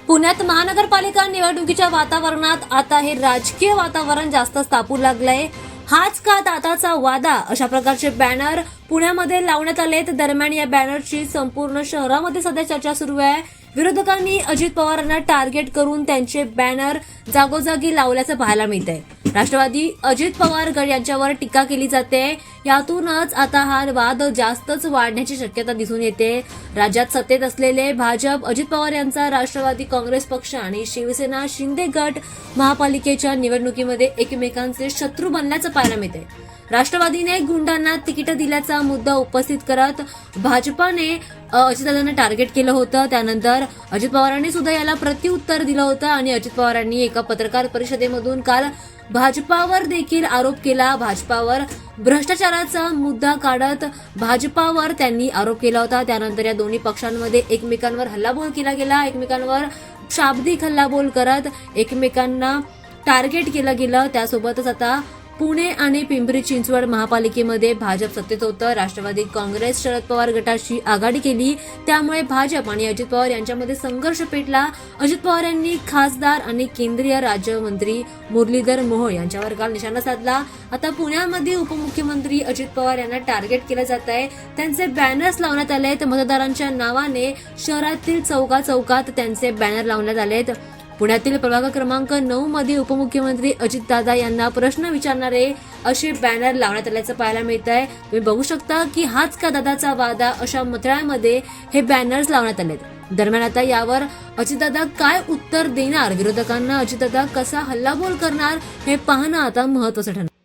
पुण्यात महानगरपालिका निवडणुकीच्या वातावरणात आता हे राजकीय वातावरण जास्त तापू लागलंय. हाच का दादाचा वादा, अशा प्रकारचे बॅनर पुण्यामध्ये लावण्यात आलेत. दरम्यान या बॅनरची संपूर्ण शहरामध्ये सध्या चर्चा सुरू आहे. विरोधकांनी अजित पवारांना टार्गेट करून त्यांचे बॅनर जागोजागी लावल्याचं पाहायला मिळतंय. राष्ट्रवादी अजित पवार गट यांच्यावर टीका केली जाते. यातूनच आता हा वाद जास्तच वाढण्याची शक्यता दिसून येते. राज्यात सत्तेत असलेले भाजप, अजित पवार यांचा राष्ट्रवादी काँग्रेस पक्ष आणि शिवसेना शिंदे गट महापालिकेच्या निवडणुकीमध्ये एकमेकांचे शत्रू बनल्याचं पाहायला मिळते. राष्ट्रवादीने गुंडांना तिकीट दिल्याचा मुद्दा उपस्थित करत भाजपाने अजितदादांना टार्गेट केलं होतं. त्यानंतर अजित पवारांनी सुद्धा याला प्रत्युत्तर दिलं होतं आणि अजित पवारांनी एका पत्रकार परिषदेमधून काल भाजपावर देखील आरोप केला. भाजपावर भ्रष्टाचाराचा मुद्दा काढत भाजपावर त्यांनी आरोप केला होता. त्यानंतर या दोन्ही पक्षांमध्ये एकमेकांवर हल्लाबोल केला गेला. एकमेकांवर शाब्दिक हल्लाबोल करत एकमेकांना टार्गेट केलं गेलं. त्यासोबतच आता पुणे आणि पिंपरी चिंचवड महापालिकेमध्ये भाजप सत्तेत होतं. राष्ट्रवादी काँग्रेस शरद पवार गटाशी आघाडी केली. त्यामुळे भाजप आणि अजित पवार यांच्यामध्ये संघर्ष पेटला. अजित पवार यांनी खासदार आणि केंद्रीय राज्यमंत्री मुरलीधर मोहोळ यांच्यावर काल निशाणा साधला. आता पुण्यामध्ये उपमुख्यमंत्री अजित पवार यांना टार्गेट केलं जात आहे. त्यांचे बॅनर्स लावण्यात आलेत. मतदारांच्या नावाने शहरातील चौकात त्यांचे बॅनर लावण्यात आलेत. पुण्यातील प्रभाग क्रमांक 9 मध्ये उपमुख्यमंत्री अजितदादा यांना प्रश्न विचारणारे असे बॅनर लावण्यात आल्याचं पाहायला मिळत आहे. तुम्ही बघू शकता की हाच का दादाचा वादा, अशा मथळ्यामध्ये हे बॅनर्स लावण्यात आलेत. दरम्यान आता यावर अजितदादा काय उत्तर देणार, विरोधकांना अजितदादा कसा हल्लाबोल करणार, हे पाहणं आता महत्त्वाचं ठरणार.